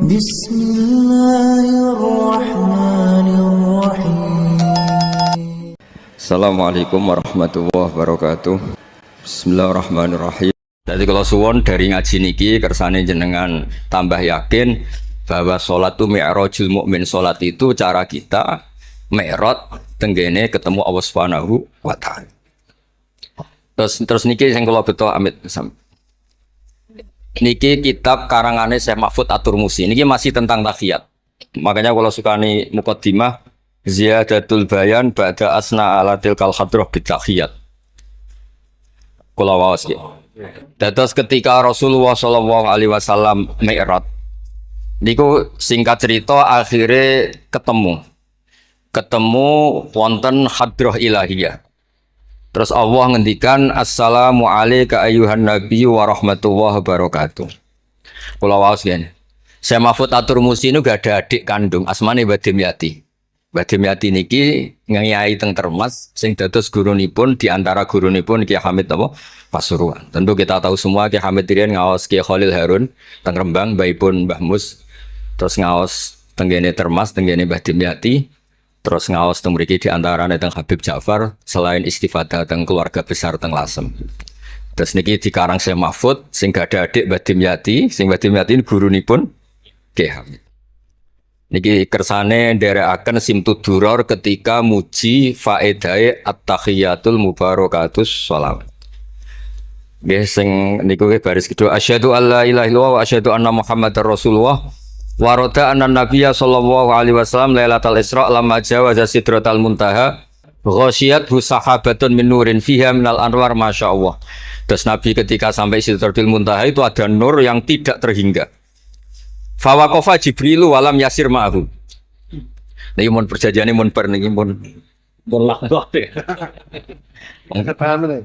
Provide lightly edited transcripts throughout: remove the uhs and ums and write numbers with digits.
Bismillahirrahmanirrahim. Assalamualaikum warahmatullahi wabarakatuh. Bismillahirrahmanirrahim. Jadi kalau suwon dari ngaji niki kersane jenengan tambah yakin bahwa sholat itu mi'rajul mukmin. Sholat itu cara kita mi'raj tenggene ketemu Allah Subhanahu wa taala. Terus niki sing kula beto amit niki kitab karangane Syekh Mahfud At-Turmusi. Niki masih tentang tahiyat. Makanya kalau sukani muqaddimah ziyadatul bayan ba'da asna ala tilkal hadrah bitahiyat. Kula waos iki. Dados ketika Rasulullah sallallahu alaihi wasallam mi'raj niku singkat cerita akhirnya ketemu wonten hadrah ilahiyah. Terus Allah ngendikan assalamu alayka ayyuhan nabiyyu wa rahmatullahi wabarakatuh. Kula waos ngene. Syekh Mahfud At-Turmusi niku gak ada adik kandung asmane Mbah Dimyati. Mbah Dimyati niki ngiyai teng Termas sing dados gurunipun di antara gurunipun Ki Hamid apa Pasuruan. Tentu kita tahu semua Ki Hamid riyen ngaos Ki Khalil Harun teng Rembang, mbaipun Mbah Mus. Terus ngaos tenggene Termas tenggene Mbah Dimyati. Terus ngaos teng mriki di antarane teng Habib Ja'far selain istifadah teng keluarga besar teng Lasem. Terus niki dikarang Syekh Mahfud sing gak ada adik Mbah Dimyati, sing Mbah Dimyati gurunipun Ki Hamid. Niki kersane nderekaken Simtud Duror ketika muji faedahe at-tahiyatul mubarakatus sholawat. Nggih sing niku baris kedua asyhadu alla ilaha illallah wa asyhadu anna muhammadar rasulullah. Waroda anan Nabiya sallallahu alaihi wasallam lailatul Isra lamma jawaza sidratal muntaha ghasyiyathu sahabatun min nurin fiha minal anwar masyaallah. Terus Nabi ketika sampai sidratul muntaha itu ada nur yang tidak terhingga. Fa waqafa Jibrilu walam yasir ma'hu. Niki mun perjanjiane mun bar niki mun lakbah.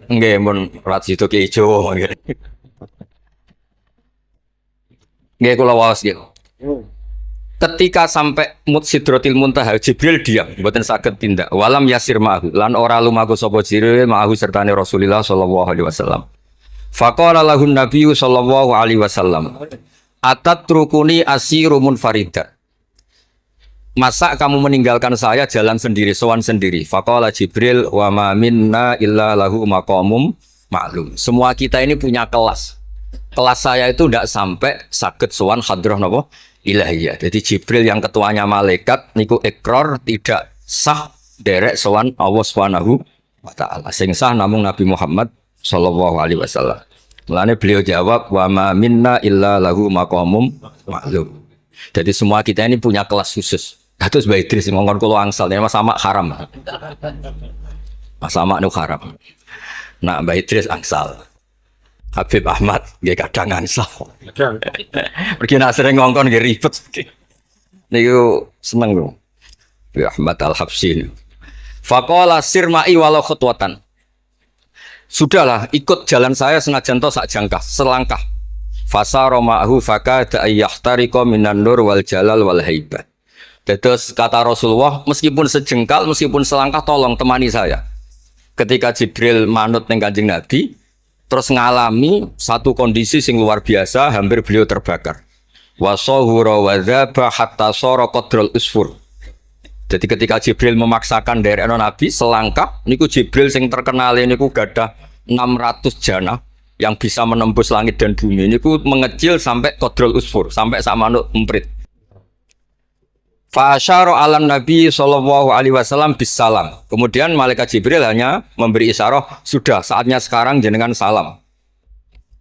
Nggih mun rat situ ki ijo nggih. Nggih kula waos nggih. Ketika sampai Sidratil Muntaha Jibril diam, mboten saged tindak. Walam yasir ma'hu lan ora lumaku sapa Jibril ma'hu sertane Rasulullah sallallahu alaihi wasallam. Faqala lahun nabiyyu sallallahu alaihi wasallam, "Atatrukuni asiru munfarida." Masa kamu meninggalkan saya jalan sendiri, sowan sendiri? Faqala Jibril, "Wa ma minna illa lahu maqamum ma'lum." Semua kita ini punya kelas. Kelas saya itu tidak sampai saged sowan hadrah napa ilahiyah. Jadi Jibril yang ketuanya malaikat niku ikrar tidak sah derek sowan Allah Subhanahu wa taala. Sing sah namung Nabi Muhammad sallallahu alaihi wasallam. Mulane beliau jawab wa ma minna illa lahu maqamum ma'lum. Jadi semua kita ini punya kelas khusus. Dados Mbah Idris ngongkon kula angsal ya sama haram. Sama nu haram. Nah Mbah Idris angsal. Habib Ahmad nggih kadang angsal. Pergi nak sering ngongkon nggih ribet. Niku seneng lho. Habib Ahmad Al-Habsyi. Faqala sirma'i walau khutwatan. Sudahlah, ikut jalan saya senajan to sak jangkah, selangkah. Fasara ma'hu fakada ayyahtariqa minan nur wal jalal wal haibah. Terus kata Rasulullah, meskipun sejengkal, meskipun selangkah tolong temani saya. Ketika Jibril manut ning Kanjeng Nabi, terus ngalami satu kondisi sing luar biasa, hampir beliau terbakar. Wasahura wadzaba hatta sara qadrul usfur. Jadi ketika Jibril memaksakan dari Nabi selangkah, niku Jibril sing terkenal niku gadah 600 jana yang bisa menembus langit dan bumi. Niku mengecil sampai qadrul usfur, sampai sama manuk emprit. Fa asyara 'alan Nabi sallallahu alaihi wasallam bisalam. Kemudian malaikat Jibril hanya memberi isyarah, sudah saatnya sekarang jenengan salam.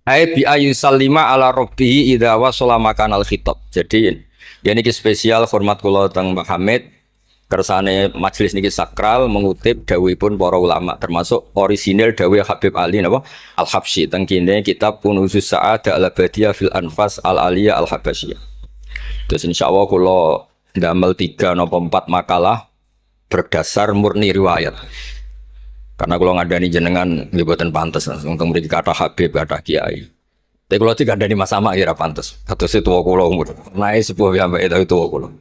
Ai bi ayyusallima ala rabbih idza wasala makanal khitab. Jadi ya niki spesial hormat kula teng Mbah Hamid. Kersane majelis niki sakral mengutip dawuhipun para ulama termasuk orisinil dawuh Habib Ali napa Al-Habsyi teng kene kitab Kunuzus Sa'adah Al-Abadiyah fil Anfas Al-Aliyah Al-Habasyiyah. Terus insyaallah kula ndamel 3 napa 4 makalah berdasar murni riwayat. Karena kalau ngadani jenengan nggih boten pantes langsung teng mriki kata Habib kata Kiai. Tapi kalau dikandani Mas Sama ya ora pantes. Kados tuwa kula umur. Nae sepuh piyambake itu tuwa kula.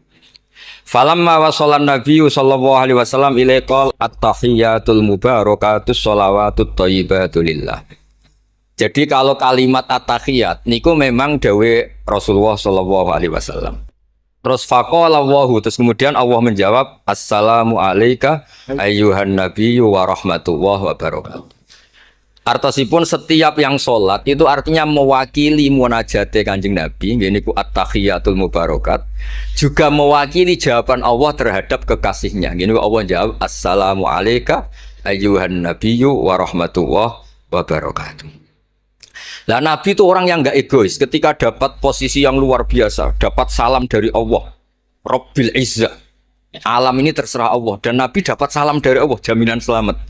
Falamma wasallan Nabi sallallahu alaihi wasallam ilaikal at-tahiyatul mubarakatus sholawatut thayyibatu lillah. Jadi kalau kalimat at-tahiyat niku memang dawe Rasulullah sallallahu alaihi wasallam. Terus faqala Allahu, terus kemudian Allah menjawab assalamu alayka ayyuhan nabiyyu wa rahmatullahi wa barakatuh. Artosipun setiap yang sholat itu artinya mewakili munajate Kanjeng Nabi, ini ku at-tahiyatul mubarakat, juga mewakili jawaban Allah terhadap kekasihnya. Ini Allah jawab assalamu alayka ayyuhan nabiyyu wa rahmatullahi wa barakatuh. Lah Nabi itu orang yang enggak egois, ketika dapat posisi yang luar biasa, dapat salam dari Allah, Rabbil Izzah. Alam ini terserah Allah dan Nabi dapat salam dari Allah, jaminan selamat.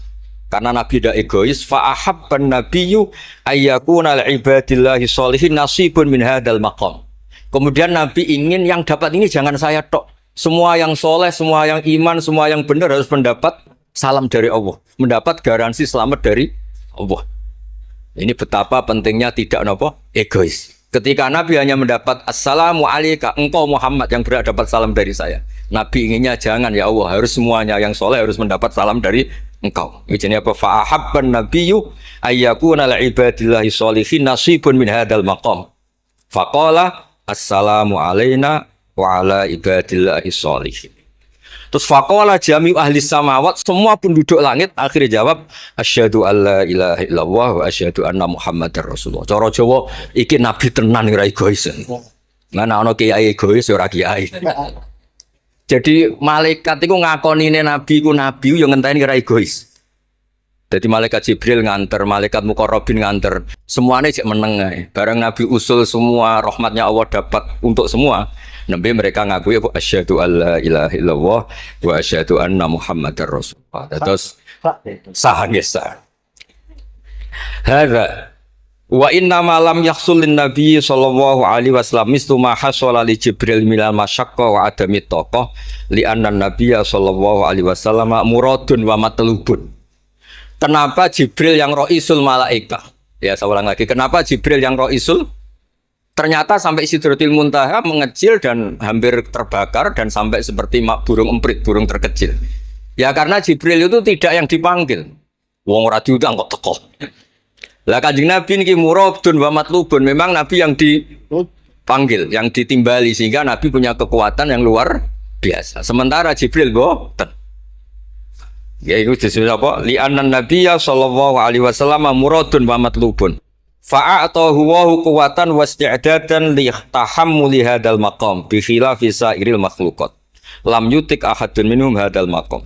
Karena Nabi tidak egois, fa'ahabban nabiyyu ayyakuna li'ibadillahi sholihin nasibun min hadzal maqam. Kemudian Nabi ingin yang dapat ini jangan saya tok. Semua yang soleh, semua yang iman, semua yang benar harus mendapat salam dari Allah, mendapat garansi selamat dari Allah. Ini betapa pentingnya tidak egois. Ketika Nabi hanya mendapat assalamu alayka, engkau Muhammad yang berhak dapat salam dari saya. Nabi inginnya jangan, ya Allah, harus semuanya yang soleh harus mendapat salam dari engkau. Ini apa? Fa'ahabban nabiyyu ayyakuna li'ibadillahi sholihin nasibun min hadzal maqam. Faqala assalamu alayna wa ala ibadillahi sholihin. Terus faqala jami'u ahli samawat, semua penduduk langit akhirnya jawab asyhadu alla ilaha illallah wa asyhadu anna muhammadar rasulullah. Cara Jawa iki nabi tenan ora egois. Mana ana kiai egois ora kiai. Jadi malaikat itu ngakonine nabi ku nabi yo ngenteni ora egois. Jadi malaikat Jibril nganter, malaikat Muqarrabin nganter, semuanya cek meneng ae. Bareng Nabi usul semua rahmatnya Allah dapat untuk semua. Nabi mereka ngakui asyhadu alla ilaha illallah wa asyhadu anna muhammadar rasulullah. Terus sah nggih sah. Hadza wa inna ma lam yahsul lin nabi sallallahu alaihi wasallam mislu ma hasala li Jibril minal masyaqqa wa adami taqah li anna nabiyya sallallahu alaihi wasallam muradun wa matlubun. Kenapa Jibril yang roisul malaika? Ya saya ulang lagi, kenapa Jibril yang roisul? Ternyata sampai Sidratil Muntaha mengecil dan hampir terbakar dan sampai seperti burung emprit, burung terkecil. Ya karena Jibril itu tidak yang dipanggil. Wong ora diundang kok teko. Lah Kanjeng Nabi niki muradun wa matlubun, memang Nabi yang dipanggil, yang ditimbali sehingga Nabi punya kekuatan yang luar biasa. Sementara Jibril boten. Ya itu disebut apa? Li'annan nabiyya sallallahu alaihi wasallam muradun wa matlubun. Fa'atahu wa quwwatan wasti'dadan li tahammuli hadzal maqam bi khilafi sa'iril makhluqat. Lam yutik ahadun minhum hadzal maqam.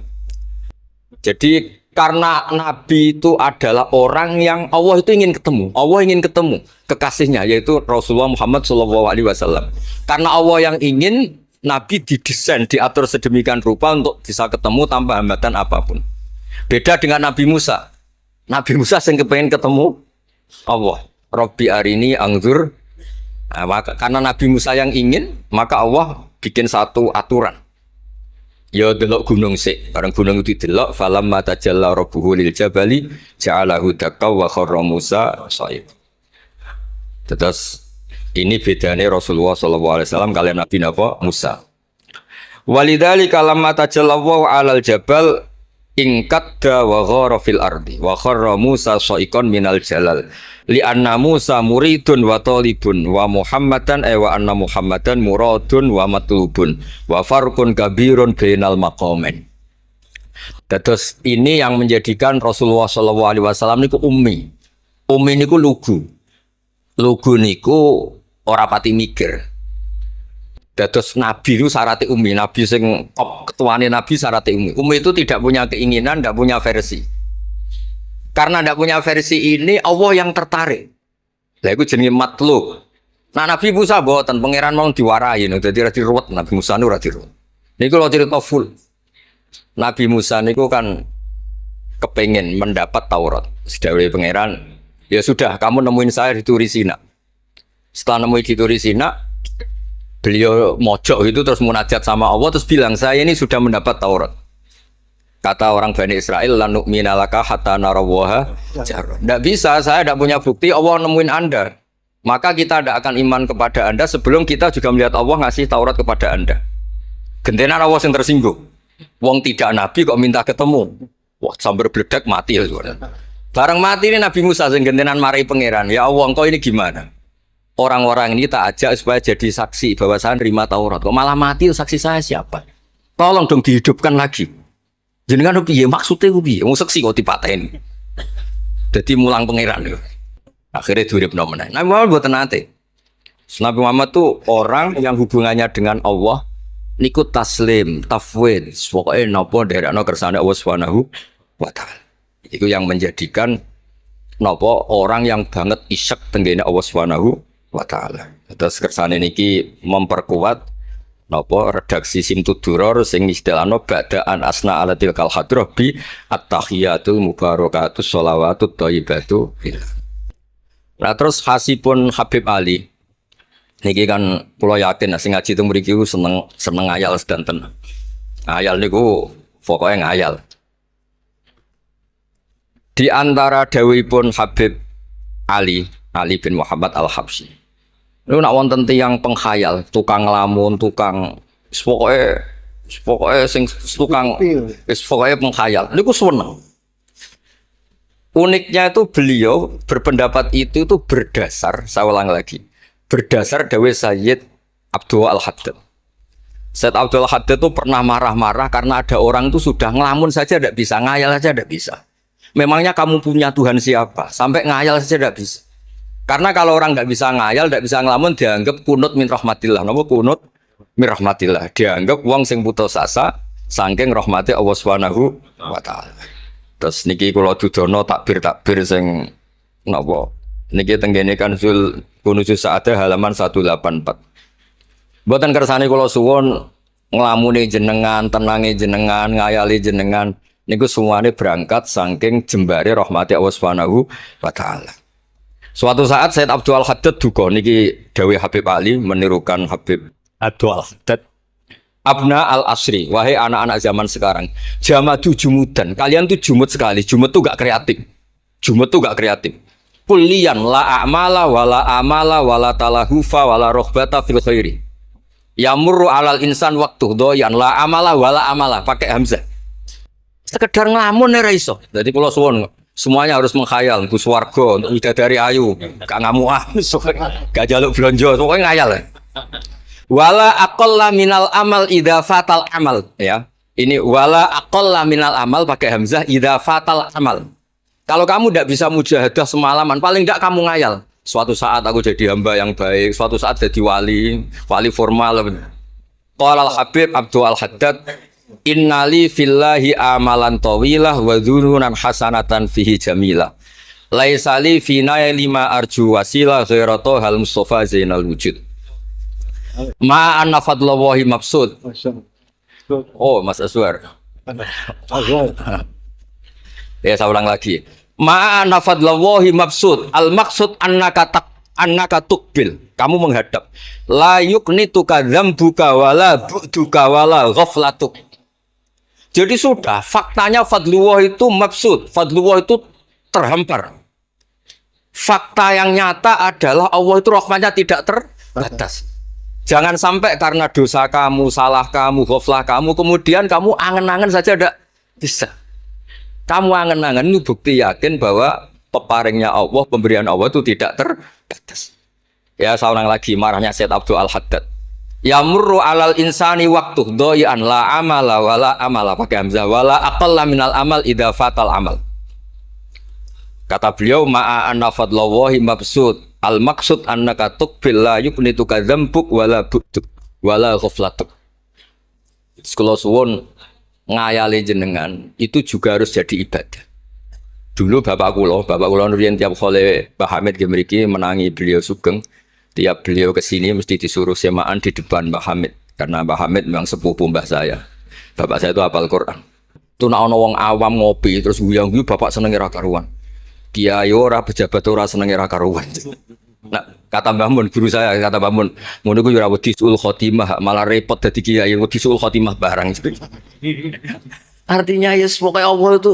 Jadi karena Nabi itu adalah orang yang Allah itu ingin ketemu. Allah ingin ketemu kekasihnya yaitu Rasulullah Muhammad sallallahu alaihi wasallam. Karena Allah yang ingin, Nabi didesain, diatur sedemikian rupa untuk bisa ketemu tanpa hambatan apapun. Beda dengan Nabi Musa. Nabi Musa yang kepengen ketemu Allah. Rabbi arini angzur. Nah, karena Nabi Musa yang ingin, maka Allah bikin satu aturan. Ya delok gunung sik, bareng gunung itu delok falamma tajalla rabbuhu lil jabali ja'alahu dakka wa kharra Musa shaib. Terus ini bedanya Rasulullah SAW kalian Nabi Musa. Walidzalika lamma tajallallahu 'alal jabal ingkadda wa ghara fil ardi wa kharra Musa sha'iqan minal jalal. Li anna Musa muridun wa talibun wa Muhammadan wa anna Muhammadan muradun wa matlubun wa farqun kabirun bainal maqamain. Terus ini yang menjadikan Rasulullah SAW niku ummi. Ummi niku lugu. Lugu niku ora pati mikir. Terus Nabi itu syaratnya ummi. Nabi sing ketuane Nabi syaratnya ummi. Ummi itu tidak punya keinginan, tidak punya versi. Karena tidak punya versi ini, Allah yang tertarik. Lah itu jenenge matlub. Nah Nabi Musa boten pangeran mau diwarai, dadi ra diruwet Nabi Musa niku ra diruwet. Niku lho cerita full. Nabi Musa niku kan kepengen mendapat Taurat. Sedawuhe pangeran, ya sudah kamu nemuin saya di Turi Sina. Setelah nemuin di Turi Sina, beliau mojok itu terus munajat sama Allah terus bilang saya ini sudah mendapat Taurat. Kata orang Bani Israel, lan nu'mina laka hatta narawaha jarra. Tidak bisa, saya tidak punya bukti Allah nemuin Anda. Maka kita tidak akan iman kepada Anda sebelum kita juga melihat Allah ngasih Taurat kepada Anda. Gentenan Allah yang tersinggung. Wong tidak nabi kok minta ketemu. Wah, sambar beledak mati ya. Barang mati ini Nabi Musa sing gentenan mari pangeran. Ya Allah, engkau ini gimana? Orang-orang ini tak ajak supaya jadi saksi bahwa saya nerima Taurat. Kok malah mati saksi saya siapa? Tolong dong dihidupkan lagi. Jenengan piye maksudnya piye? Wong saksi kok dipateni. Dadi mulang pangeran lho. Akhirnya diuripno meneh. Nabi Muhammad mboten nate. Nabi Muhammad tuh orang yang hubungannya dengan Allah niku taslim, tafwid, pokoknya napa nderekno kersane Allah Subhanahu wa taala. Itu yang menjadikan napa orang yang banget isyek tenggene Allah Subhanahu wa taala. Terus kersane niki memperkuat napa redaksi Simtud-Duror sing istilahno ba'daan asna alatil kal hadrah bi at-tahiyatul mubarakatus sholawatut thayyibatu. Nah terus khasipun Habib Ali niki kan kula yakin sing ngaji teng mriki seneng ngayal sedanten. Ngayal niku pokoke ngayal. Di antara dawuhipun Habib Ali bin Muhammad Al-Habsyi. Niku nak wonten tiyang penghayal, tukang lamun, tukang pokoke sing tukang wis pokoke penghayal. Niku seneng. Uniknya itu beliau berpendapat itu berdasar, saya ulang lagi, berdasar dawuh Sayyid Abdul Al-Haddad. Sayyid Abdul Al-Haddad itu pernah marah-marah karena ada orang itu sudah ngelamun saja tidak bisa, ngayal saja tidak bisa. Memangnya kamu punya Tuhan siapa? Sampai ngayal saja tidak bisa. Karena kalau orang nggak bisa ngayal, tidak bisa ngelamun, dianggap kunut min rahmatillah. Napa kunut min rahmatillah? Dianggap wong sing putus asa saking rahmati Allah Subhanahu wa taala. Terus niki kula dudono takbir sing napa niki tenggene Kanzul Kunuzus Sa'adah halaman 184. Mboten kersane kula suwun nglamune jenengan, tenange jenengan, ngayali jenengan niku semuanya berangkat saking jembare rahmati Allah Subhanahu wa taala. Suatu saat Sayyid Abdul Al-Haddad duka niki dawuh Habib Ali menirukan Habib Abdul Al-Haddad. Abna al-asri, wahai anak-anak zaman sekarang, jamadu jumudan, kalian tuh jumud sekali, jumud tuh gak kreatif, jumud tuh gak kreatif. Kulian la a'mala wala amala wala talahufa wala rohbata fil khairi. Yamurru alal insan waktu doyan la amala wala amala, pakai hamzah. Sekedar ngelamun ora iso. Jadi kula suwun semuanya harus menghayal, Gus warga, untuk bidadari ayu, gak ngamuah, gak jaluk blonjo, pokoknya ngayal. Wala aqalla minal amal idza fatal amal, ya. Ini wala aqalla minal amal pakai hamzah idza fatal amal. Kalau kamu tidak bisa mujahadah semalaman, paling tidak kamu ngayal. Suatu saat aku jadi hamba yang baik, suatu saat jadi wali formal. Qala al-Habib Abdul Al-Haddad, innali fillahi amalan tawilah wa dhununan hasanatan fihi jamilah. Laisali fina lima arju wasilah ghairatu hal Mustafa Zainal Wujud. Ma'anna fadlallahi mabsud. Oh, Mas Aswar. Ya, saya ulang lagi. Ma'anna fadlallahi mabsud. Al-maksud annaka tuqbil. Kamu menghadap. La yuknituka dzambuka wala bu'duka wala ghaflatuk. Jadi sudah, faktanya fadlullah itu mabsud. Fadlullah itu terhampar. Fakta yang nyata adalah Allah itu rahmatnya tidak terbatas. Jangan sampai karena dosa kamu, salah kamu, ghaflah kamu, kemudian kamu angen-angen saja tidak bisa. Kamu angen-angen itu bukti yakin bahwa peparingnya Allah, pemberian Allah itu tidak terbatas. Ya, saya ulang lagi marahnya Sayyid Abdul Al-Haddad. Yamurru alal insani waktu doyan la amala wala amala pakai hamzah wala aqalla minal amal idza fatal amal. Kata beliau ma'a anna fadlallahi mabsud. Al-maksud annaka tuqbil la yuknituka dzambuk wala bu'duk wala ghaflatuk. Sekolah suwun ngayali jenengan itu juga harus jadi ibadah. Dulu bapak kula riyen tiap kali Mbah Hamid nggih mriki menangi beliau sugeng, tiap beliau kesini mesti disuruh semaan di depan Mbah Hamid karena Mbah Hamid memang sepupu mbah saya. Bapak saya itu hafal Quran. Itu nek ana wong awam ngopi terus guyang-guyu bapak senenge ra karuan. Kiai ora pejabat ora senenge ra karuan. Nah, kata Mbah Mun guru saya, kata Mbah Mun, ngono ku yo ora wedi sul khotimah, malah repot dadi kiai wedi sul khotimah barang. Artinya ya pokoke Allah itu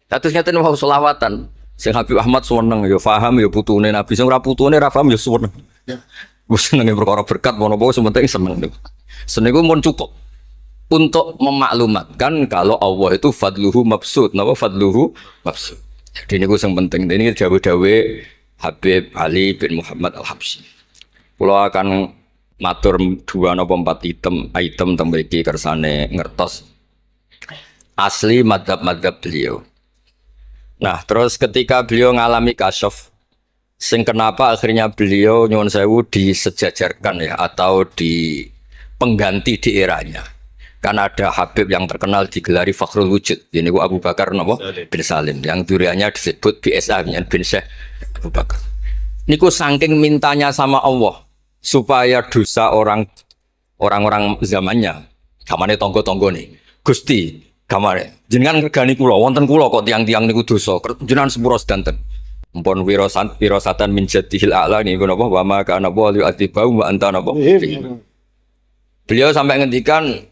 kados ngeten mau selawatan. Sing Habib Ahmad seneng ya paham ya putune Nabi, sing ora putune ra paham ya seneng. Wis senenge perkara berkat mono-mono sementing seneng niku. Seneng ku mun cukup untuk memaklumatkan kalau Allah itu fadluhu mabsud. Napa fadluhu mabsud? Jadi ini yang penting. Ini dawe-dawe Habib Ali bin Muhammad Al-Habsyi. Kalau akan matur 2 atau 4 item tembiki kersane ngertos asli madhab-madhab beliau. Nah, terus ketika beliau ngalami kasyaf, sing kenapa akhirnya beliau nyuwun sewu disejajarkan ya atau di pengganti di eranya. Karena ada Habib yang terkenal digelari Fakhrul Wujud. Ini Abu Bakar bin Salim yang duriannya disebut BSA bin Syekh Abu Bakar. Niku saking mintanya sama Allah supaya dosa orang-orang zamannya, kamane tonggo-tonggo nih, Gusti, kamane jenengan regani kula, wonten kula kok tiang-tiang niku dosa, jenengan sepuro sedanten. Mpun wirosatan min jadihil a'la niku napa wa ma kana wa yu'adzibahum wa anta napa. Beliau sampai ngendikan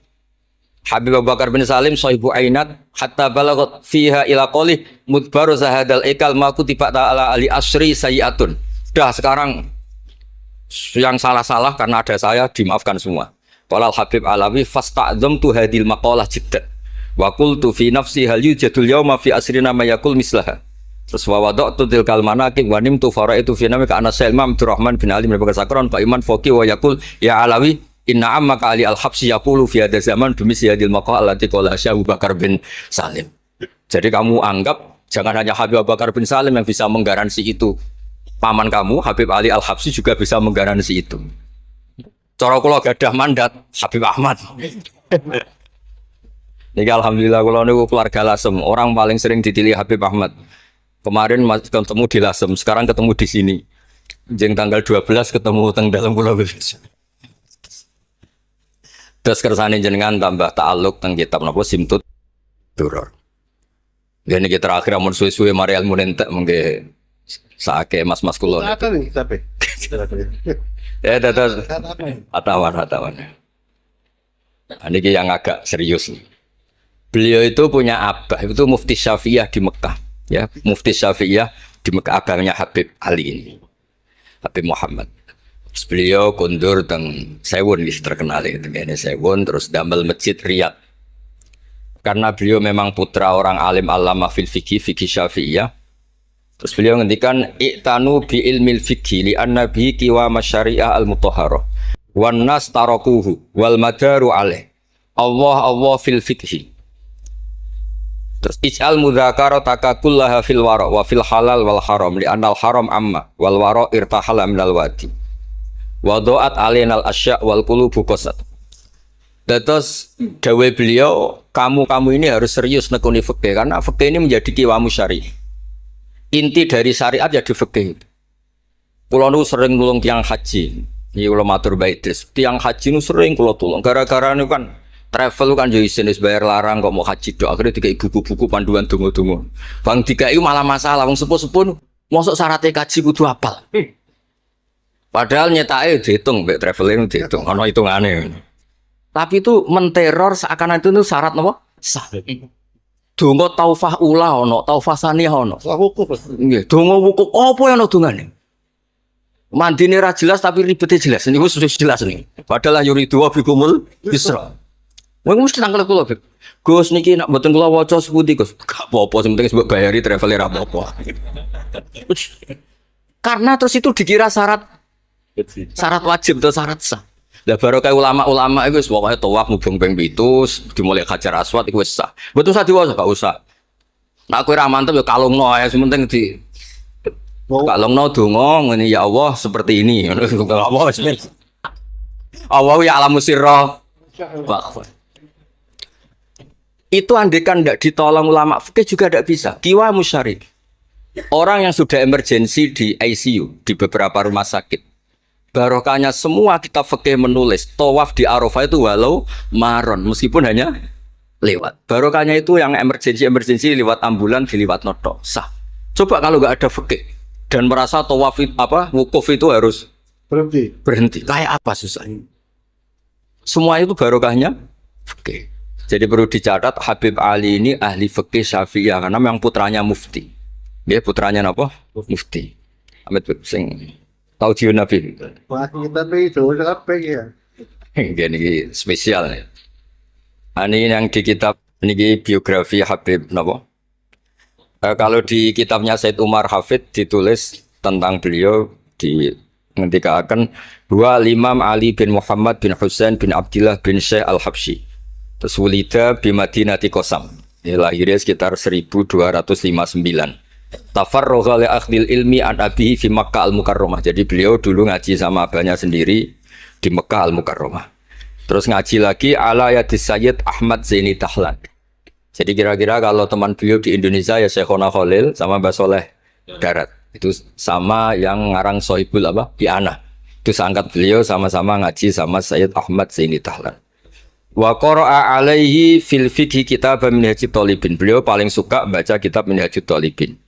Habib Abu Bakar bin Salim sahibu ainat hatta balagot fiha ila qoli mudbaru zahadal ikal ma kutiba ta'ala ali asri sayiatun. Sudah sekarang yang salah-salah karena ada saya dimaafkan semua. Qala Habib Alawi fasta'dzam tu hadil maqalah jiddan. Wa qultu fi nafsi hal yujadul yawma fi asrina ma yaqul mislaha. Terus wa wada'tu tilkal manaqib wa nimtu faraitu fi namika ana Sailman Abdurrahman bin Ali bin Bakar Sakron Pak Iman Foki wa yaqul ya Alawi inna ammaka Ali Al-Habsyi yaqulu fi hadha zaman bimisli hadil maqalah allati qala Abu Bakar bin Salim. Jadi kamu anggap jangan hanya Habib Abu Bakar bin Salim yang bisa menggaransi itu. Paman kamu Habib Ali Al-Habsyi juga bisa menggaransi itu. Cara kula gadah mandat Habib Ahmad. Niki alhamdulillah kula niku keluarga Lasem, orang paling sering dipilih Habib Ahmad. Kemarin ketemu di Lasem, sekarang ketemu di sini. Jeng tanggal 12 ketemu teng dalam kula. Terus kersane jenengan tambah ta'alluq teng kitab napa Simtut Duror. Gene iki terakhir amun suwe-suwe mari ilmu entek mengke saake mas-mas kula. Tapi. Ya dados hatawan. Ini yang agak serius nih. Beliau itu punya abah, itu Mufti Syafi'iyah di Mekah, ya Mufti Syafi'iyah di Mekah, abangnya Habib Ali ini, Habib Muhammad. Terus beliau kondur teng Sewun terkenal itu, ini Sewun, terus damel masjid Riyadh. Karena beliau memang putra orang alim alama fil fikih Syafi'iyah. Terus beliau ngendikan i'tanu bi ilmil fikhi li anna bihi qiwa masyari'ah al-mutahharah wan nas tarakuhu wal madaru alaih. Allah fil fikhi. Terus ij'al mudzakarata kullaha fil wara wa fil halal wal haram li anal haram amma wal wara irtahala minal wadi. Wa do'at alainal asya' wal qulubu qasat. Terus dawuh beliau, kamu ini harus serius nekuni fikih karena fikih ini menjadi qiwamu syariah. Inti dari syariat ya di fikih. Kulo nu sering nulung tiang haji. Iki kulo matur bae Idris. Tiang haji nu sering kulo tulung. Gara-gara niku kan travel kan yo isin wis bayar larang kok mau haji tok. Akhire dikai buku-buku panduan donga-donga. Bang dikai malah masalah wong sepuh-sepuh mosok syaratnya kaji kudu apal. Padahal nyetake diitung mbek traveling diitung ana hitungane. Tapi itu menteror seakan itu syarat napa? Sah. Donga taufah ula ono, taufah saniyah ono. Wukuf. Nggih, donga wukuf apa yang ono dongane? Mandine ra jelas tapi ribete jelas. Niku sudah jelas nih. Padahal yuridu wa bikumul yusra. Wong mesti nangkel kula, Beb. Gus niki nak mboten kula waca sepundi, Gus. Gak apa-apa, sing penting mbok bayari travel ra apa-apa. Karena terus itu dikira syarat wajib atau syarat sah. Lah baru kayak ulama-ulama itu pokoknya tawaf mubeng ping 7 dimulai Hajar Aswad itu sah. Betul sah diwasa gak usah. Nah kowe ra mantep ya kalungno ae sementing di kalungno donga ngene ya Allah seperti ini. Allah wis Allah ya alamu sirra. Itu andekan tidak ditolong ulama fikih juga tidak bisa. Kiwa musyrik. Orang yang sudah emergensi di ICU di beberapa rumah sakit. Barokahnya semua kitab fikih menulis tawaf di Arafah itu walau maron meskipun hanya lewat. Barokahnya itu yang emergensi lewat ambulan diliwat noto sah. Coba kalau nggak ada fikih dan merasa tawaf wukuf itu harus berhenti. Kayak apa susahnya? Semua itu barokahnya fikih. Jadi perlu dicatat Habib Ali ini ahli fikih Syafi'iyah karena memang putranya mufti. Dia putranya apa? Mufti. Ahmed sing tahu jiwa Nabi. Wah, kita itu apa ya? Ini spesial ya. Ini yang di kitab ini biografi Habib Napa? Kalau di kitabnya Said Umar Hafid ditulis tentang beliau di ngendikaken dua Imam Ali bin Muhammad bin Husain bin Abdullah bin Syekh Al-Habsyi. Terus wulida bi Madinati Qasam. Ya, lahirnya sekitar 1259. Tafarragha li akhdil ilmi an abihi fi Makkah Al-Mukarramah. Jadi beliau dulu ngaji sama abahnya sendiri di Mekah Al-Mukarramah. Terus ngaji lagi ala yadis Sayyid Ahmad Zaini Dahlan. Jadi kira-kira kalau teman beliau di Indonesia ya Syekhona Khalil sama Mbah Soleh Darat. Itu sama yang ngarang Sohibul Bi'anah. Itu seangkat beliau sama-sama ngaji sama Sayyid Ahmad Zaini Dahlan. Wa qara'a alaihi fil fiqhi kitab Minhajut Thalibin. Beliau paling suka baca kitab Minhajut Thalibin.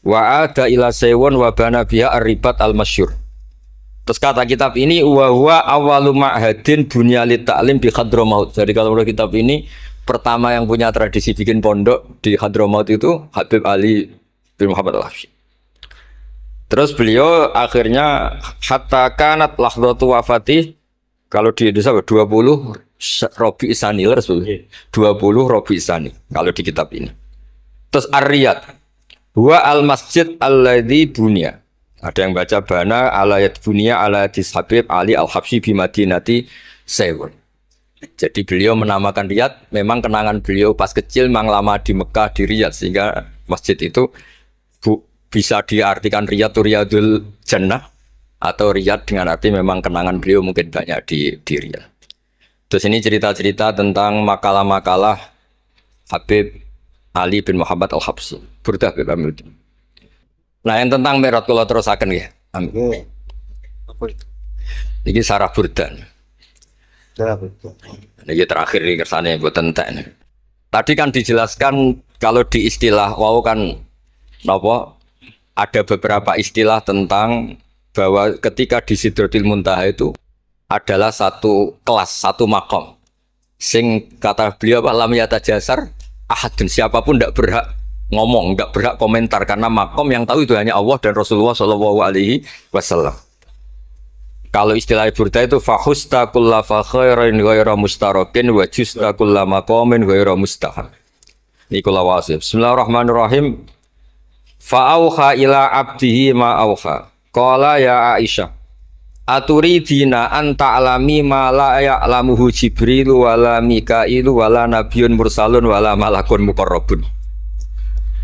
Wa ada ila sewon wa bana biha ar-ribat al-masyhur. Terus kata kitab ini wa huwa awwalu ma'hadin bunya lit ta'lim bi Hadramaut. Jadi kalau menurut kitab ini pertama yang punya tradisi bikin pondok di Hadramaut itu Habib Ali bin Muhammad Al-Habsyi. Terus beliau akhirnya hatta kanat lahdatu wafati, kalau di Indonesia 20 Rabi Isani, 20 Rabi Isani kalau di kitab ini. Terus Ar-Riyad huwa al-masjid alladzi bunya. Ada yang baca bana alayat bunya alayat Habib Ali Al-Habsyi bi Madinati Sewon. Jadi beliau menamakan Riyadh, memang kenangan beliau pas kecil memang lama di Mekah di Riyadh, sehingga masjid itu bisa diartikan Riyadh itu Riyadul Jannah atau Riyadh dengan arti memang kenangan beliau mungkin banyak di Riyadh. Terus ini cerita-cerita tentang makalah-makalah Habib Ali bin Muhammad Al-Habsyi. Burdah Habib Amil. Nah yang tentang Mi'raj kalau terusaken ya. Amin. Ini sarah burdan. Ini terakhir ini kersane buatan entek. Tadi kan dijelaskan kalau di istilah wau kan napa ada beberapa istilah tentang bahwa ketika di Sidratul Muntaha itu adalah satu kelas, satu makom. Sing kata beliau apa lam yatajasar ahadun, siapapun tidak berhak ngomong, tidak berhak komentar karena makom yang tahu itu hanya Allah dan Rasulullah SAW. Kalau istilah burda itu fahusta kulla fa khairin ghaira mustarakin wa justa kulla maqamin ghaira mustahab. Ini kula wasif. Bismillahirrahmanirrahim. Fa auha ila abdihi ma auha. Qala ya Aisyah. Aturidina an ta'lami ma la ya'lamuhu Jibril wala Mikail wala nabiyyun mursalun wala malakun muqarrabun.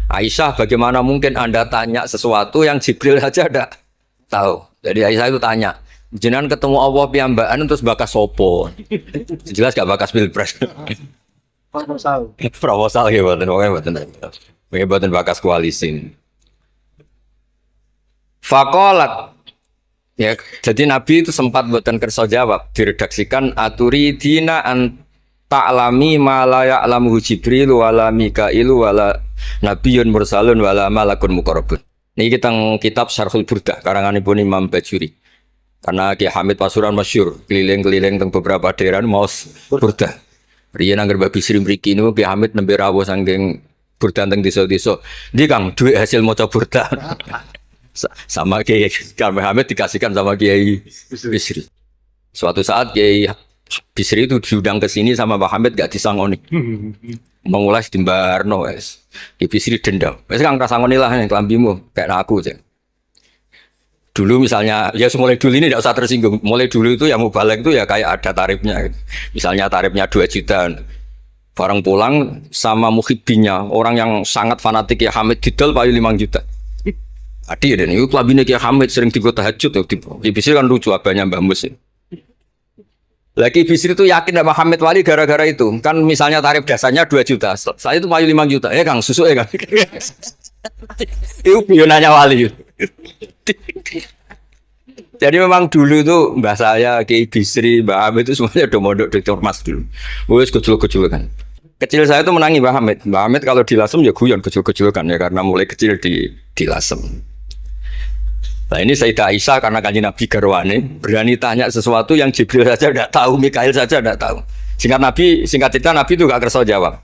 Aisyah, bagaimana mungkin Anda tanya sesuatu yang Jibril saja tidak tahu. Jadi Aisyah itu tanya, jenengan ketemu Allah piyambakan terus bakas sopo. Jelas gak bakas pilpres. Proposal ya mboten bakas koalisi. Faqalat, ya, jadi Nabi itu sempat mboten kersa jawab, diredaksikan aturi dina an ta'lami ma la ya'lamuhu Jibril wala Mikail wala nabiyyun mursalun wala malakun muqarrabun. Niki teng kitab Syarhul Burdah karanganipun Imam Bajuri. Karena Ki Hamid Pasuruan masyhur keliling-keliling teng beberapa daerah maos burdah. Riyen angger Mbah Bisri mriki niku Ki Hamid nembe rawuh saking burdah teng desa-desa. Ndi Kang duit hasil maca burdah. Sama Kiai Hamid dikasihkan sama Kiai Bisri. Suatu saat Kiai Bisri itu diundang ke sini sama Mbah Hamid gak disangoni. Mengulas di Mbarno wes. Kiai Bisri dendam. Wes Kang rasangoni lah ning klambimu kayak aku aja. Dulu misalnya, ya mulai dulu ini tidak usah tersinggung. Mulai dulu itu yang mau balik itu ya kayak ada tarifnya. Gitu. Misalnya tarifnya 2 juta. Barang pulang sama muhibbinya, orang yang sangat fanatik ya Hamid didol payu 5 juta. Adi ya, ini kelabinnya Kiai Hamid sering digo tahajud. Kiai Bisri kan lucu abahnya Mbah Mus. Lagi Bisri itu yakin sama Hamid Wali gara-gara itu. Kan misalnya tarif dasarnya 2 juta. Saya itu payu 5 juta. Kang, susu ya Kang. Itu pionanya Wali. Jadi memang dulu itu mbah saya, Kiai Bisri, Mbah Hamid itu semuanya udah mondok Dr. Mas dulu. Wes kecil-kecil kan. Kecil saya itu menangi Mbah Hamid. Mbah Hamid kalau dilasem ya guyon kecil-kecil kan ya karena mulai kecil dilasem. Nah ini Sayyidah Aisyah karena kanjeng Nabi garwane berani tanya sesuatu yang Jibril saja tidak tahu, Mikail saja tidak tahu. Singkat cerita Nabi itu gak kersa jawab.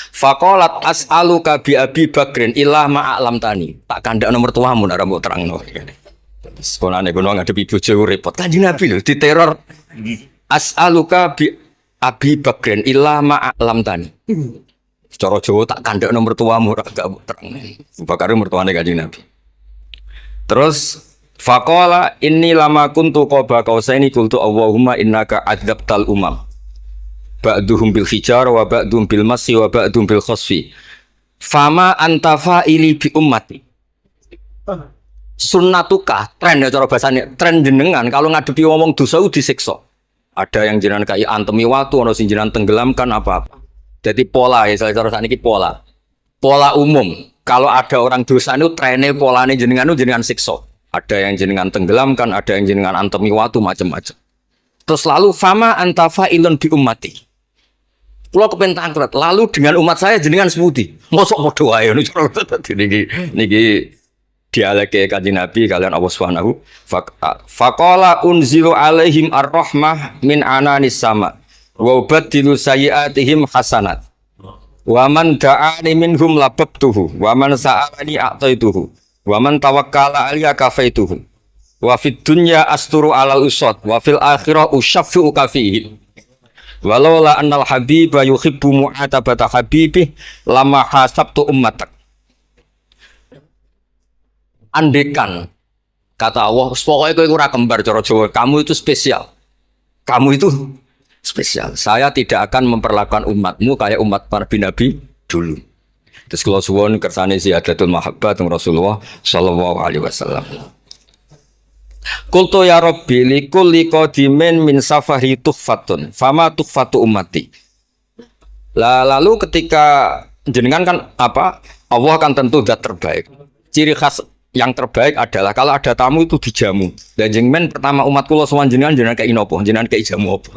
Faqalat as'aluka bi Abi Bakrin illah ma'alam tani. Tak kandak nomor tuamu nek mbok terangno. Sekolahane kono ngadepi bojo repot. Kanjeng Nabi lho diteror. As'aluka bi Abi Bakrin illah ma'alam tani. Cara Jawa tak kandhakno mertuamu ora gak terang. Abu Bakar mertuane Kanjeng Nabi. Terus faqala inni lama kuntu qaba qausaini qultu Allahumma innaka adzabtal umam. Ba'duhum bil hijar wa ba'duhum bil masi wa ba'duhum bil khasfi. Fama anta fa'ili bi ummati. Sunnatuka, tren ya cara bahasane, tren jenengan kalau ngadepi ngomong dosa disiksa. Ada yang jenengan kayak antemi watu, ana sing jenengan tenggelamkan apa-apa. Jadi pola ya, cara saniki pola. Pola umum. Kalau ada orang dosa itu trennya polanya jenengan itu jenengan siksa. Ada yang jenengan tenggelamkan, ada yang jenengan antemi watu macam-macam. Terus lalu fama antafa ilun bi ummati. Pulau kepen tangklet. Lalu dengan umat saya jenengan sebuti. Mosok padha wae niki dialeke Kanjeng Nabi kalian Allah Subhanahu faqala unzilu alaihim ar-rahmah min ananis sama. Wa ubaddilu sayyi'atihim hasanat. Wa man da'ani minhum lababtuhu wa man sa'alani a'taituhu wa man tawakkala alayya kafaituhu wa fid dunya asturu alal usad wa fil akhirah usyaffi'u kafihi walaula annal habiba yuhibbu mu'atabata habibih lama hasabtu ummatak. Andekan kata Allah pokoknya kowe ora kembar cara Jawa, kamu itu spesial, kamu itu spesial. Saya tidak akan memperlakukan umatmu kayak umat Nabi dulu. Terus kalau suwon kersane ziyadatul mahabbah teng Rasulullah sallallahu alaihi wasallam. Qultu ya Rabbi likulli qadimin min safari tuhfatun fama tuhfatu ummati. Lalu ketika jenengan kan apa? Allah kan tentu zat terbaik. Ciri khas yang terbaik adalah kalau ada tamu itu dijamu. Dan jenengan pertama umat kula sowan jenengan kayak inopo, jenengan kayak jamu apa.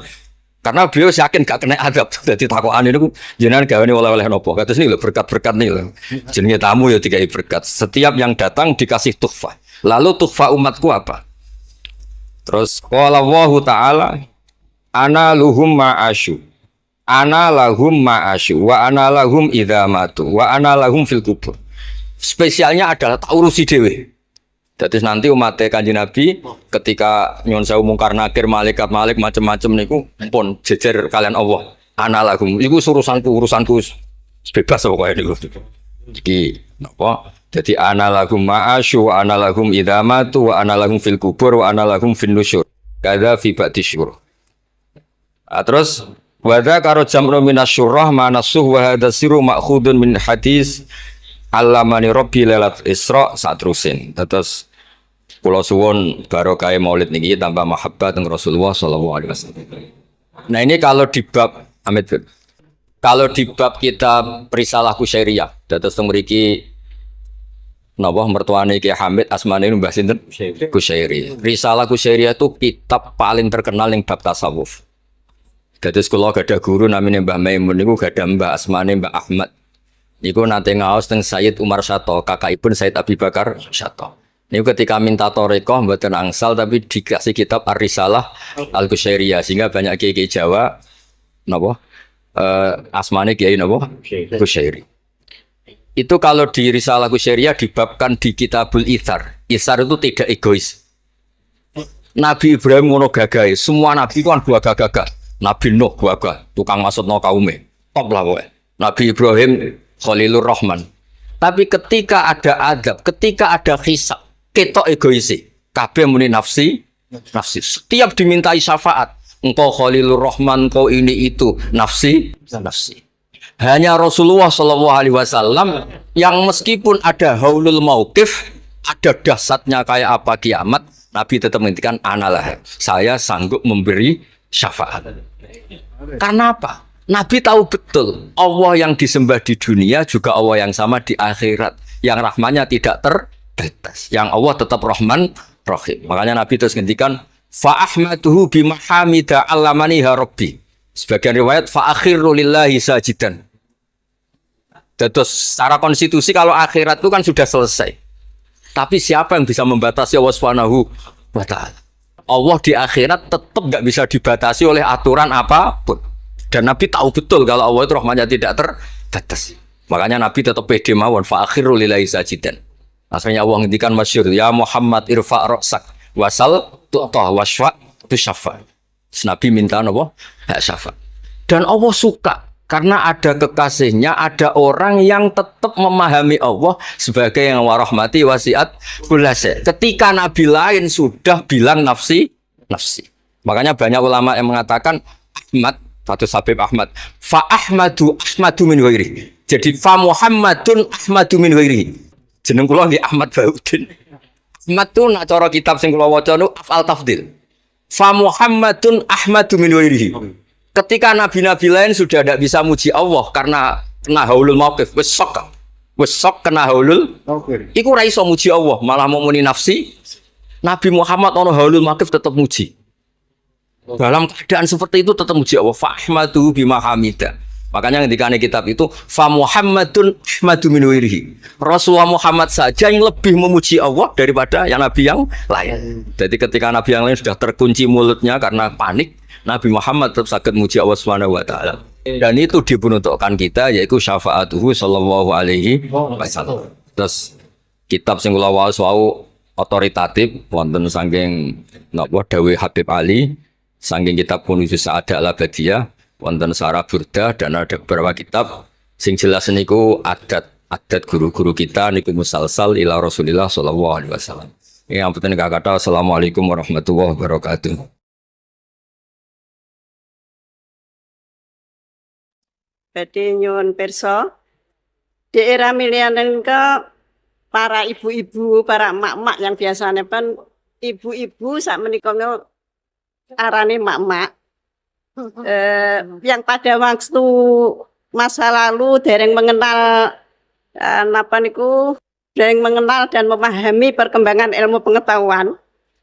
Karena beliau yakin gak kena adab. Jadi takokan ini jenengan gawe oleh-oleh nopo. Kata sini lho berkat-berkat nih lho. Jenenge tamu ya dikai berkat. Setiap yang datang dikasih tuhfah. Lalu tuhfah umatku apa? Terus qala Allah taala ana luhum ma'asyu. Ana lahum ma'asyu wa ana lahum idza matu wa ana lahum fil kubur. Spesialnya adalah tak urusi dhewe. Jadi nanti umat Kanjeng Nabi ketika nyon sewu mungkar nakir malaikat macam-macam niku pun jejer kalian Allah. Ana lahum iku urusanku bebas pokoke niku. Iki napa? Jadi ana lahum ma'asyu wa ana lahum idza matu wa ana lahum fil kubur wa ana lahum fin nusyur. Kadza fi ba'di syurur. Terus wa dzakara jam'un minasyurah manasuh wa hadza sirru ma'khudun min hadis Allamani Rabbi lailat Isra satrusin. Terus kula suwun barokah Maulid niki tambah mahabbah teng Rasulullah sallallahu alaihi wasallam. Nah ini kalau di bab kitab Risalah Kusyairiyah, dados teng mriki napa mertuane Ki Hamid asmane Mbah sinten? Kusyairi. Risalah Kusyairiyah itu kitab paling terkenal ing bab tasawuf. Dados kula gadah guru namine Mbah Maimun niku gadah Mbah asmane Mbah Ahmad. Niku nate ngaos teng Sayyid Umar Syato, kakakipun Sayyid Abi Bakar Syato. Niku ketika minta thariqah mboten angsal tapi dikasih kitab Ar-Risalah Al-Kusyairiyah sehingga banyak kiai Jawa napa asmane kiai napa Kusyairi. Itu kalau di Risalah Kusyairiyah dibabkan di Kitabul Itsar. Itsar itu tidak egois. Nabi Ibrahim ngono gagahe, semua nabi kan gua gagah. Nabi Nuh gagah, tukang maksudno kaume. Top lah kowe. Nabi Ibrahim Khalilur Rahman. Tapi ketika ada adab, ketika ada hisab, ketok egoisi. Kabeh muni nafsi. Setiap dimintai syafaat, engkau Khalilur Rahman, engkau ini itu, nafsi. Hanya Rasulullah Shallallahu Alaihi Wasallam yang meskipun ada haulul mauqif, ada dahsyatnya kayak apa kiamat, Nabi tetap menghentikan analah. Saya sanggup memberi syafaat. Karena apa? Nabi tahu betul Allah yang disembah di dunia juga Allah yang sama di akhirat, yang rahmannya tidak terbatas, yang Allah tetap Rahman Rahim. Makanya Nabi terus ngendikan fa ahmaduhu bi mahamida allamani rabbi. Sebagian riwayat fa akhiru lillahi sajidan. Terus secara konstitusi kalau akhirat itu kan sudah selesai. Tapi siapa yang bisa membatasi Allah Subhanahu wa taala? Allah di akhirat tetap nggak bisa dibatasi oleh aturan apapun. Dan Nabi tahu betul kalau Allah itu rahmatnya tidak terbatas. Makanya Nabi tetap pede mawon fa akhiru lillahi sajidan. Akhirnya Allah ngendikan masyhur ya Muhammad irfa' ra'sak wasal tu'ta wasfa' tu syafa'. Nabi minta napa? Hak syafa'. Dan Allah suka Karena ada kekasihnya, ada orang yang tetap memahami Allah sebagai yang warahmati wasiat kulase. Ketika nabi lain sudah bilang nafsi, nafsi. Makanya banyak ulama yang mengatakan Ahmad, Fathul Habib Ahmad, fa Ahmadu min ghairi. Jadi fa Muhammadun Ahmadu min ghairi. Jeneng kula nggih Ahmad Baudin. Ahmad tu nak cara kitab sing kula waca nu afal tafdil. Fa Muhammadun Ahmadu min ghairihi. Ketika nabi-nabi lain sudah tidak bisa muji Allah karena kena haulul mauqif, wis sok kena haulul. Iku ra iso muji Allah, malah mau muni nafsi. Nabi Muhammad ono haulul mauqif tetap muji. Dalam keadaan seperti itu tetap muji Allah. Fa ahmadu bima hamida. Makanya ketika kitab itu fa Muhammadun Ahmadu min ghairihi. Rasulullah Muhammad saja yang lebih memuji Allah daripada yang nabi yang lain. Jadi ketika nabi yang lain sudah terkunci mulutnya karena panik, Nabi Muhammad tetap sakit muji Allah Subhanahu wa taala. Dan itu diperuntukkan kita yaitu syafaatuhu sallallahu alaihi wasallam. Terus kitab sing kula waos wau otoritatif wonten saking napa dawuh Habib Ali, saking kitab Kunuzus Sa'adah Al-Abadiyah, wonten Sarah Burdah dan ada beberapa kitab sing jelas niku adat guru-guru kita niku musalsal ila Rasulillah sallallahu alaihi wasallam. Yang penting kata assalamualaikum warahmatullahi wabarakatuh. Badhe nyuwun pirsa, di era milenial ke para ibu-ibu, para emak-emak yang biasanya pun ibu-ibu sak menika arane emak-emak yang pada waktu masa lalu dereng mengenal dereng mengenal dan memahami perkembangan ilmu pengetahuan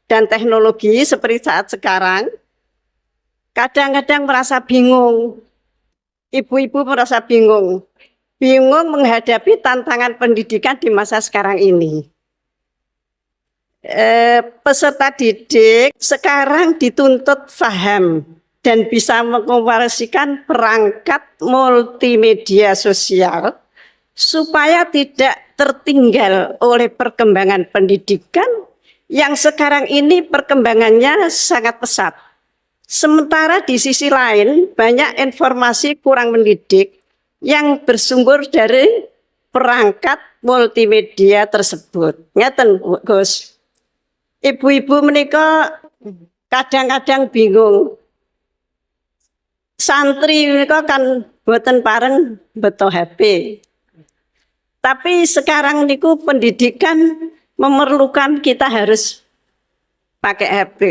dan teknologi seperti saat sekarang, kadang-kadang merasa bingung. Ibu-ibu merasa bingung menghadapi tantangan pendidikan di masa sekarang ini. Peserta didik sekarang dituntut paham dan bisa mengoperasikan perangkat multimedia sosial supaya tidak tertinggal oleh perkembangan pendidikan yang sekarang ini perkembangannya sangat pesat. Sementara di sisi lain banyak informasi kurang mendidik yang bersumber dari perangkat multimedia tersebut. Ngeten Gus. Ibu-ibu menika kadang-kadang bingung. Santri menika kan boten pareng beto HP. Tapi sekarang niku pendidikan memerlukan kita harus pakai HP.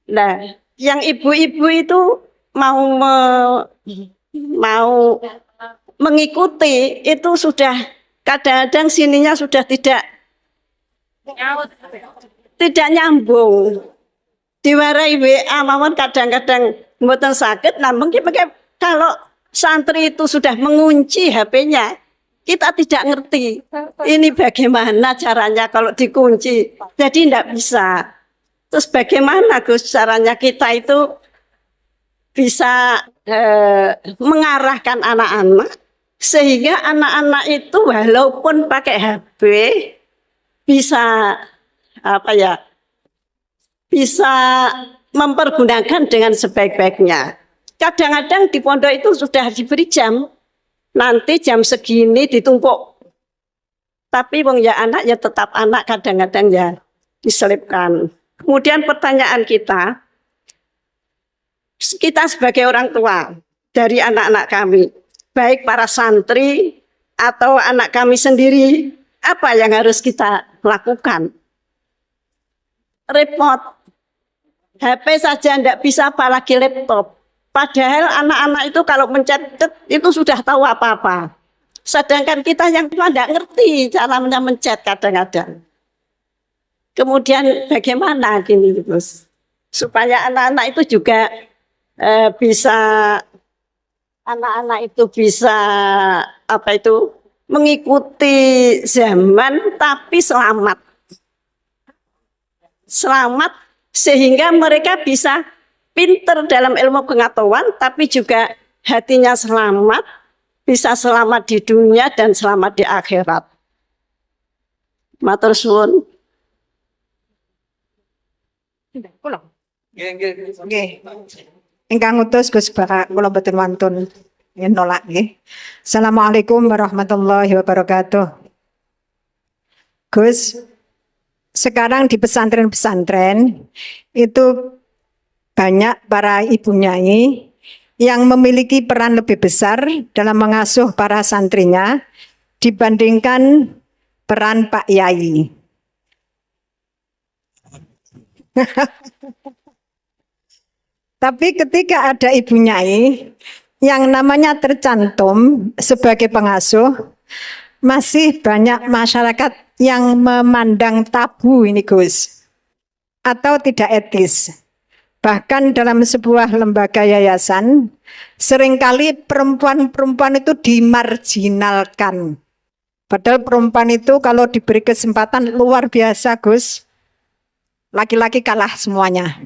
Nah, yang ibu-ibu itu mau mengikuti itu sudah kadang-kadang sininya sudah tidak nyambung. Diwarai WA mawon kadang-kadang mboten saged, nah mungkin kalau santri itu sudah mengunci HP-nya, kita tidak ngerti ini bagaimana caranya kalau dikunci, jadi tidak bisa. Terus bagaimana Gus caranya kita itu bisa mengarahkan anak-anak sehingga anak-anak itu walaupun pakai HP bisa bisa mempergunakan dengan sebaik-baiknya. Kadang-kadang di pondok itu sudah diberi jam, nanti jam segini ditumpuk. Tapi wong ya anak ya tetap anak, kadang-kadang ya diselipkan. Kemudian pertanyaan kita sebagai orang tua dari anak-anak kami, baik para santri atau anak kami sendiri, apa yang harus kita lakukan? Repot, HP saja tidak bisa apalagi laptop. Padahal anak-anak itu kalau mencet itu sudah tahu apa-apa. Sedangkan kita yang tua tidak ngerti cara mencet kadang-kadang. Kemudian bagaimana gini Gus, supaya anak-anak itu juga bisa mengikuti zaman tapi selamat sehingga mereka bisa pinter dalam ilmu pengetahuan tapi juga hatinya selamat, bisa selamat di dunia dan selamat di akhirat. Matur suwun. Ingkang ngutus Gus Bapak kula boten wantun nolak nggih. Assalamualaikum warahmatullahi wabarakatuh. Gus, sekarang di pesantren-pesantren itu banyak para ibu nyai yang memiliki peran lebih besar dalam mengasuh para santrinya dibandingkan peran Pak Yai. Tapi ketika ada ibu nyai yang namanya tercantum sebagai pengasuh, masih banyak masyarakat yang memandang tabu ini Gus, atau tidak etis. Bahkan dalam sebuah lembaga yayasan, seringkali perempuan-perempuan itu dimarginalkan. Padahal perempuan itu kalau diberi kesempatan luar biasa Gus, laki-laki kalah semuanya.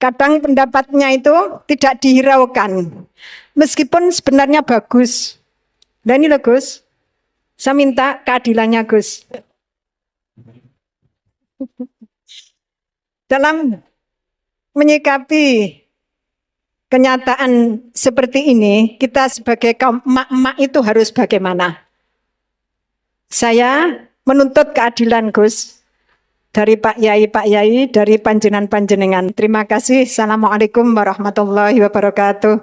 Kadang pendapatnya itu tidak dihiraukan, meskipun sebenarnya bagus. Dan ini loh Gus, saya minta keadilannya Gus. Dalam menyikapi kenyataan seperti ini, kita sebagai kaum emak-emak itu harus bagaimana? Saya menuntut keadilan Gus. Dari Pak Yai, dari panjenengan-panjenengan. Terima kasih. Assalamualaikum warahmatullahi wabarakatuh.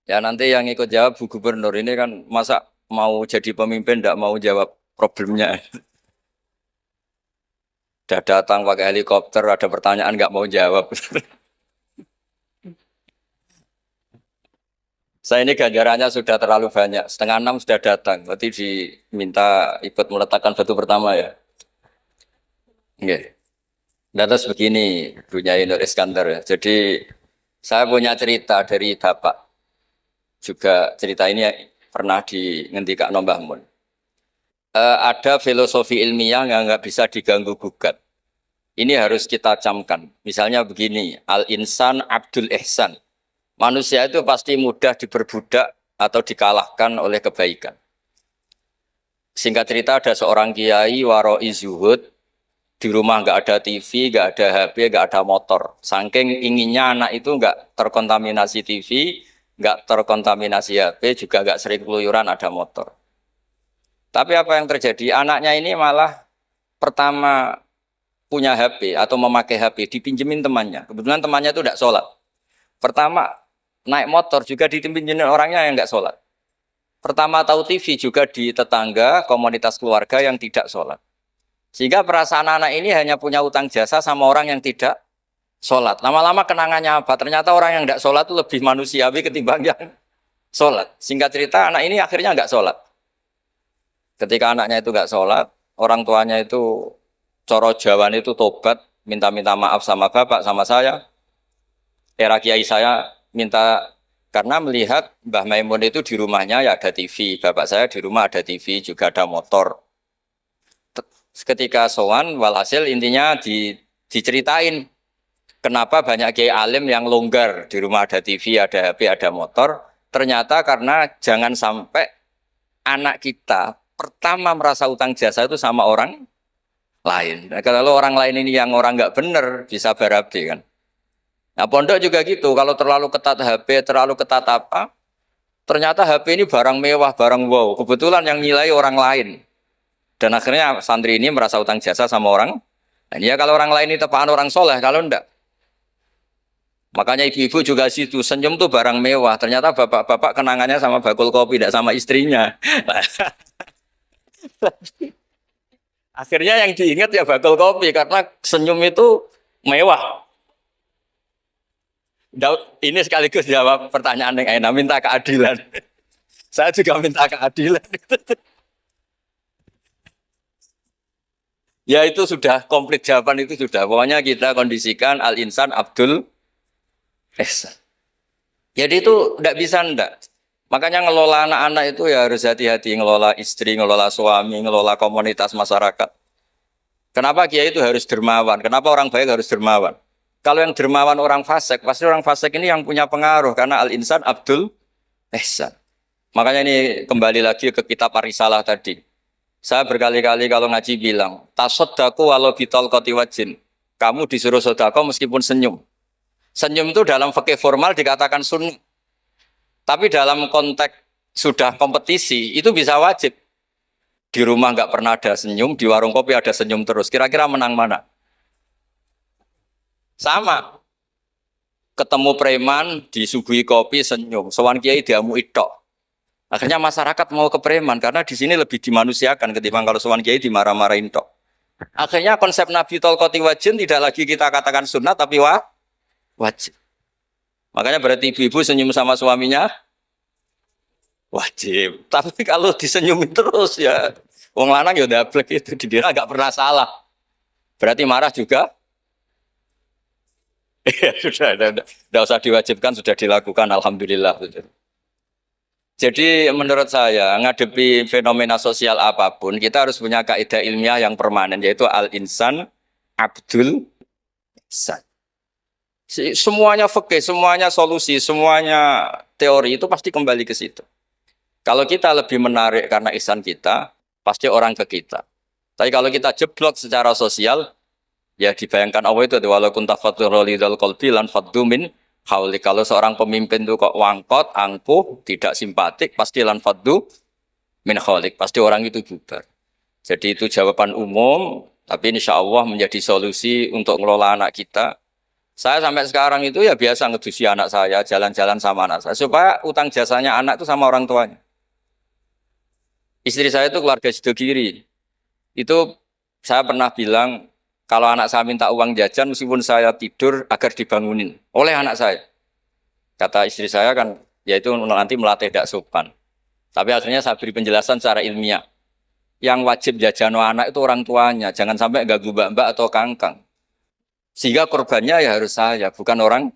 Ya nanti yang ikut jawab Bu Gubernur ini kan masa mau jadi pemimpin tidak mau jawab problemnya. Udah datang pakai helikopter, ada pertanyaan nggak mau jawab. Saya ini ganjarannya sudah terlalu banyak, 5:30 sudah datang, berarti diminta ikut meletakkan batu pertama ya. Oke. Nah, terus begini, Bu Nyai Nur Iskandar ya. Jadi saya punya cerita dari Bapak. Juga cerita ini pernah ngendikakno Mbah Mun. Ada filosofi ilmiah yang nggak bisa diganggu gugat. Ini harus kita camkan. Misalnya begini, al-insan abdul ihsan. Manusia itu pasti mudah diperbudak atau dikalahkan oleh kebaikan. Singkat cerita ada seorang kiai waroi zuhud, di rumah nggak ada TV, nggak ada HP, nggak ada motor. Saking inginnya anak itu nggak terkontaminasi TV, nggak terkontaminasi HP, juga nggak sering keluyuran ada motor. Tapi apa yang terjadi? Anaknya ini malah pertama punya HP atau memakai HP, dipinjemin temannya. Kebetulan temannya itu tidak sholat. Pertama naik motor juga dipinjemin orangnya yang nggak sholat. Pertama tahu TV juga di tetangga, komunitas keluarga yang tidak sholat. Sehingga perasaan anak ini hanya punya utang jasa sama orang yang tidak sholat. Lama-lama kenangannya apa? Ternyata orang yang tidak sholat itu lebih manusiawi ketimbang yang sholat. Singkat cerita anak ini akhirnya nggak sholat. Ketika anaknya itu nggak sholat, orang tuanya itu coro jawan itu tobat, minta-minta maaf sama bapak, sama saya. Era kiai saya minta, karena melihat Mbah Maimun itu di rumahnya ya ada TV, bapak saya di rumah ada TV, juga ada motor. Ketika sowan, walhasil intinya diceritain kenapa banyak kiai alim yang longgar, di rumah ada TV, ada HP, ada motor. Ternyata karena jangan sampai anak kita pertama merasa utang jasa itu sama orang lain. Nah, kalau orang lain ini yang orang nggak bener bisa berabe kan. Nah pondok juga gitu, kalau terlalu ketat HP, terlalu ketat apa, ternyata HP ini barang mewah, barang wow. Kebetulan yang nilai orang lain. Dan akhirnya santri ini merasa utang jasa sama orang. Nah, ya kalau orang lain ini tepaan orang soleh, kalau enggak. Makanya ibu-ibu juga situ, senyum tuh barang mewah. Ternyata bapak-bapak kenangannya sama bakul kopi, tidak sama istrinya. Akhirnya yang diingat ya bakul kopi, karena senyum itu mewah. Ini sekaligus jawab pertanyaan yang enak, minta keadilan. Saya juga minta keadilan. Ya itu sudah komplit jawaban itu sudah. Pokoknya kita kondisikan al-insan abdul ihsan. Jadi itu tidak bisa ndak. Makanya ngelola anak-anak itu ya harus hati-hati, ngelola istri, ngelola suami, ngelola komunitas masyarakat. Kenapa kiai itu harus dermawan? Kenapa orang baik harus dermawan? Kalau yang dermawan orang fasik, pasti orang fasik ini yang punya pengaruh karena al-insan abdul ihsan. Makanya ini kembali lagi ke kitab Ar-Risalah tadi. Saya berkali-kali kalau ngaji bilang, tasodaku walau bitol koti wajin. Kamu disuruh sodako meskipun senyum. Senyum itu dalam fikih formal dikatakan sunnah. Tapi dalam konteks sudah kompetisi, itu bisa wajib. Di rumah nggak pernah ada senyum, di warung kopi ada senyum terus. Kira-kira menang mana? Sama. Ketemu preman, disuguhi kopi, senyum. Sowan kiai diamu itok. Akhirnya masyarakat mau ke preman karena di sini lebih dimanusiakan ketimbang kalau sowan kiai dimarah-marahin tok. Akhirnya konsep Nabi Tolkoti wajin tidak lagi kita katakan sunnah tapi wajib. Makanya berarti ibu-ibu senyum sama suaminya wajib. Tapi kalau disenyumin terus ya wong lanang ya dablek itu didira nggak pernah salah. Berarti marah juga. Ya sudah usah diwajibkan, sudah dilakukan, alhamdulillah. Jadi menurut saya ngadepi fenomena sosial apapun kita harus punya kaidah ilmiah yang permanen yaitu al-insan abdul ihsan. Semuanya fikih, semuanya solusi, semuanya teori itu pasti kembali ke situ. Kalau kita lebih menarik karena ihsan kita, pasti orang ke kita. Tapi kalau kita jeblok secara sosial, ya dibayangkan Allah itu walaupun tafaturulidul qalbi lan faddu min hauli. Kalau seorang pemimpin itu kok wangkot, angkuh, tidak simpatik, pasti lan faddu min haulik, pasti orang itu bubar. Jadi itu jawaban umum, tapi insya Allah menjadi solusi untuk mengelola anak kita. Saya sampai sekarang itu ya biasa ngedusi anak saya, jalan-jalan sama anak saya, supaya utang jasanya anak itu sama orang tuanya. Istri saya itu keluarga Sidogiri. Itu saya pernah bilang, kalau anak saya minta uang jajan, meskipun saya tidur agar dibangunin oleh anak saya. Kata istri saya kan, yaitu nanti melatih tidak sopan. Tapi akhirnya saya beri penjelasan secara ilmiah. Yang wajib jajan anak itu orang tuanya, jangan sampai ganggu mbak-mbak atau kangkang. Sehingga korbannya ya harus saya, bukan orang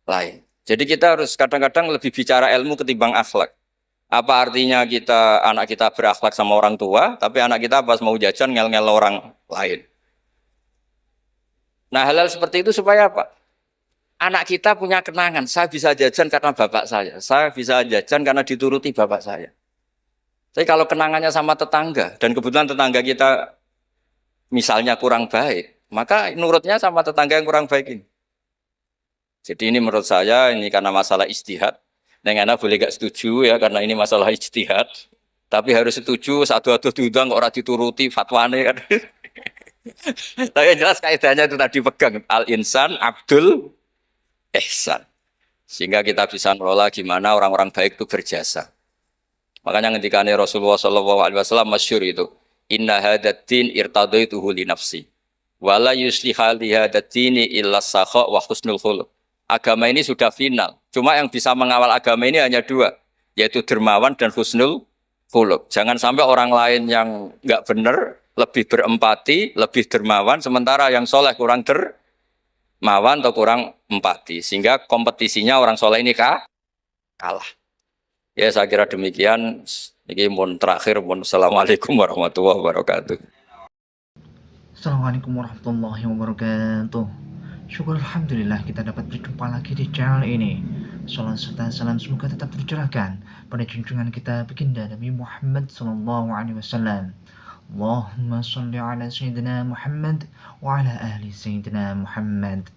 lain. Jadi kita harus kadang-kadang lebih bicara ilmu ketimbang akhlak. Apa artinya anak kita berakhlak sama orang tua, tapi anak kita pas mau jajan ngel-ngel orang lain. Nah hal-hal seperti itu supaya apa? Anak kita punya kenangan, saya bisa jajan karena bapak saya bisa jajan karena dituruti bapak saya. Tapi kalau kenangannya sama tetangga, dan kebetulan tetangga kita misalnya kurang baik, maka nurutnya sama tetangga yang kurang baik ini. Jadi ini menurut saya, ini karena masalah ijtihad. Neng anak boleh gak setuju ya, karena ini masalah ijtihad. Tapi harus setuju, satu-satu diundang, orang dituruti fatwane kan. Tapi yang jelas kaidahnya itu tadi pegang al-insan abdul ihsan. Sehingga kita bisa mengelola gimana orang-orang baik itu berjasa. Makanya ketika Rasulullah SAW masyhur itu, inna hadatin irtadaituhu li nafsi wala yusliha li hadatini illa sakha wa husnul khuluq. Agama ini sudah final. Cuma yang bisa mengawal agama ini hanya dua, yaitu dermawan dan husnul khuluq. Jangan sampai orang lain yang nggak benar lebih berempati, lebih dermawan, sementara yang soleh kurang dermawan atau kurang empati. Sehingga kompetisinya orang soleh ini kalah. Ya saya kira demikian. Ini mohon terakhir, mohon assalamualaikum warahmatullahi wabarakatuh. Assalamualaikum warahmatullahi wabarakatuh. Syukur alhamdulillah kita dapat berjumpa lagi di channel ini. Salam serta salam semoga tetap tercurahkan pada junjungan kita baginda Nabi Muhammad SAW. Allahumma salli ala Sayyidina Muhammad wa ala ahli Sayyidina Muhammad.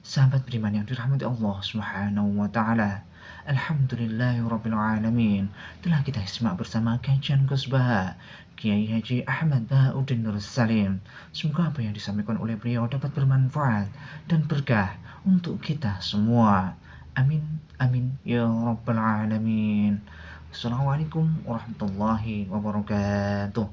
Sahabat beriman yang dirahmati Allah Subhanahu wa taala. Alhamdulillahirabbil alamin. Telah kita simak bersama kajian Ghosbah Kiai Haji Ahmad Bauddin Nur Salim. Semoga apa yang disampaikan oleh beliau dapat bermanfaat dan berkah untuk kita semua. Amin amin ya rabbal alamin. Assalamualaikum warahmatullahi wabarakatuh.